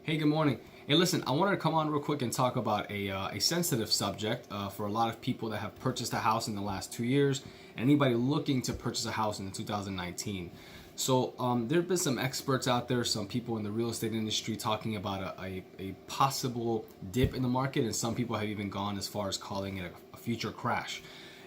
Hey, good morning. Hey, listen, I wanted to come on real quick and talk about a sensitive subject for a lot of people that have purchased a house in the last 2 years, anybody looking to purchase a house in 2019. There have been some experts out there, some people in the real estate industry talking about a possible dip in the market, and some people have even gone as far as calling it a future crash.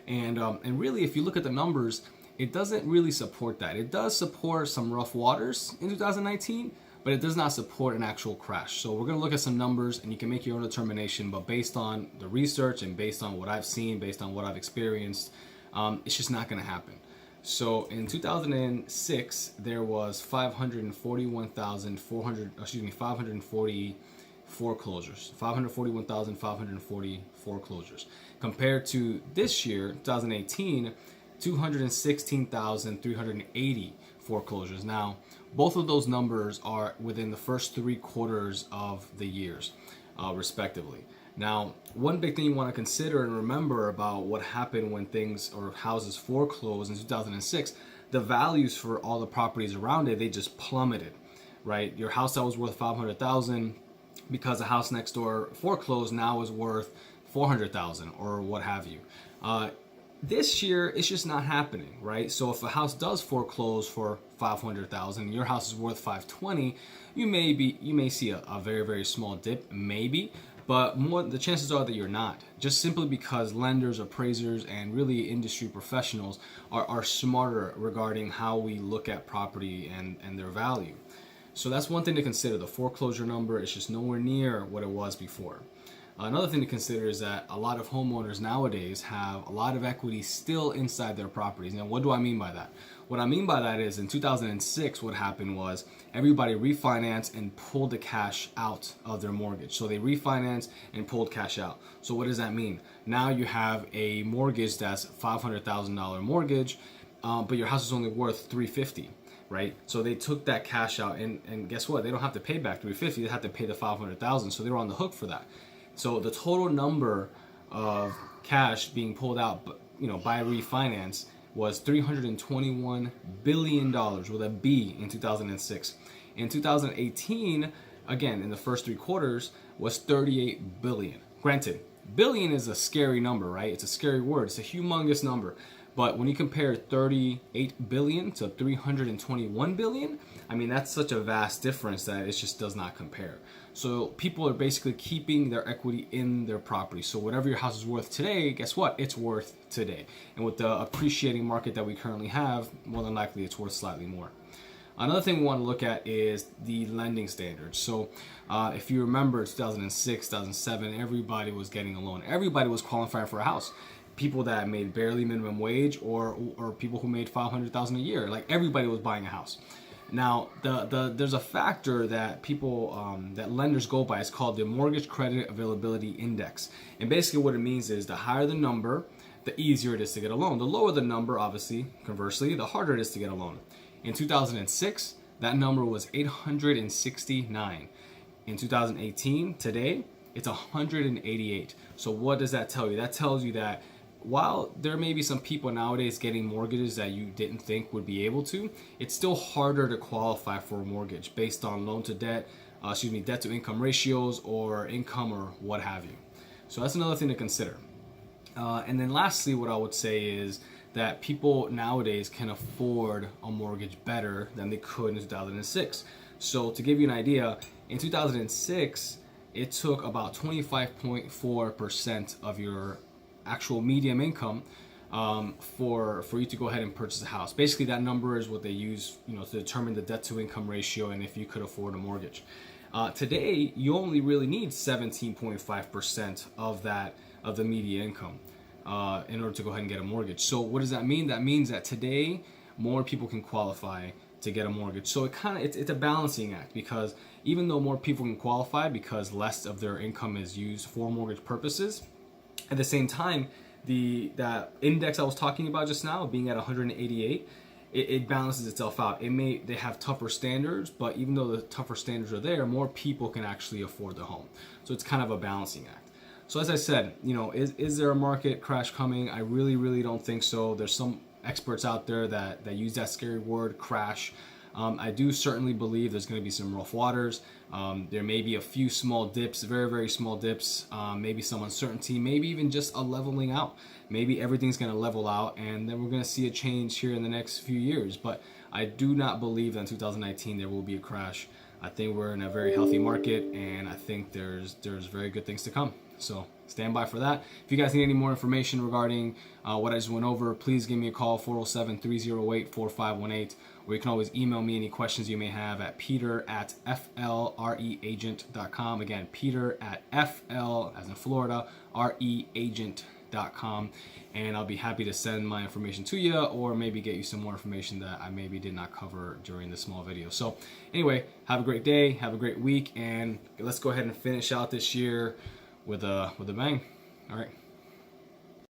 And really, if you look at the numbers, it doesn't really support that. It does support some rough waters in 2019, but it does not support an actual crash. So we're going to look at some numbers and you can make your own determination, but based on the research and based on what I've seen, based on what I've experienced, it's just not going to happen. So in 2006, there was 540 foreclosures, 541,540 foreclosures, compared to this year, 2018, 216,380 foreclosures. Now, both of those numbers are within the first 3 quarters of the years, respectively. Now, one big thing you want to consider and remember about what happened when things or houses foreclosed in 2006, the values for all the properties around it, they just plummeted, right? Your house that was worth 500,000 because the house next door foreclosed now is worth 400,000 or what have you. This year it's just not happening, right? So if a house does foreclose for 500,000, your house is worth 520, you may see a very small dip, maybe, but more the chances are that you're not, just simply because lenders, appraisers, and really industry professionals are smarter regarding how we look at property and their value. So that's one thing to consider. The foreclosure number is just nowhere near what it was before. Another thing to consider is that a lot of homeowners nowadays have a lot of equity still inside their properties. Now, what do I mean by that? What I mean by that is in 2006, what happened was everybody refinanced and pulled the cash out of their mortgage. So they refinanced and pulled cash out. So what does that mean? Now you have a mortgage that's $500,000 mortgage, but your house is only worth $350,000. Right, so they took that cash out, and guess what? They don't have to pay back $350,000. They have to pay the $500,000. So they were on the hook for that. So the total number of cash being pulled out, by refinance was $321 billion with a B in 2006. In 2018, again, in the first 3 quarters, was 38 billion. Granted, billion is a scary number, right? It's a scary word. It's a humongous number. But when you compare 38 billion to 321 billion, I mean, that's such a vast difference that it just does not compare. So people are basically keeping their equity in their property. So whatever your house is worth today, guess what? It's worth today. And with the appreciating market that we currently have, more than likely it's worth slightly more. Another thing we want to look at is the lending standards. So if you remember 2006, 2007, everybody was getting a loan. Everybody was qualifying for a house. People that made barely minimum wage or people who made 500,000 a year. Like everybody was buying a house. Now, there's a factor that people that lenders go by. It's called the Mortgage Credit Availability Index. And basically what it means is the higher the number, the easier it is to get a loan. The lower the number, obviously, conversely, the harder it is to get a loan. In 2006, that number was 869. In 2018, today, it's 188. So what does that tell you? That tells you that while there may be some people nowadays getting mortgages that you didn't think would be able to, it's still harder to qualify for a mortgage based on loan to debt, debt to income ratios or income or what have you. So that's another thing to consider. And then lastly, what I would say is that people nowadays can afford a mortgage better than they could in 2006. So to give you an idea, in 2006, it took about 25.4% of your actual median income for you to go ahead and purchase a house. Basically, that number is what they use, to determine the debt to income ratio and if you could afford a mortgage. Today, you only really need 17.5% of the median income in order to go ahead and get a mortgage. So what does that mean? That means that today more people can qualify to get a mortgage. So it's a balancing act, because even though more people can qualify because less of their income is used for mortgage purposes, at the same time, that index I was talking about just now, being at 188, it balances itself out. They have tougher standards, but even though the tougher standards are there, more people can actually afford the home. So it's kind of a balancing act. So as I said, is there a market crash coming? I really don't think so. There's some experts out there that use that scary word, crash. I do certainly believe there's going to be some rough waters. There may be a few small dips, very, very small dips, maybe some uncertainty, maybe even just a leveling out. Maybe everything's going to level out and then we're going to see a change here in the next few years. But I do not believe that in 2019 there will be a crash. I think we're in a very healthy market and I think there's very good things to come. So stand by for that. If you guys need any more information regarding what I just went over, please give me a call, 407-308-4518, or you can always email me any questions you may have at peter@flreagent.com. Again, peter@fl, as in Florida, reagent.com, and I'll be happy to send my information to you or maybe get you some more information that I maybe did not cover during this small video. So anyway, have a great day, have a great week, and let's go ahead and finish out this year with a bang. All right.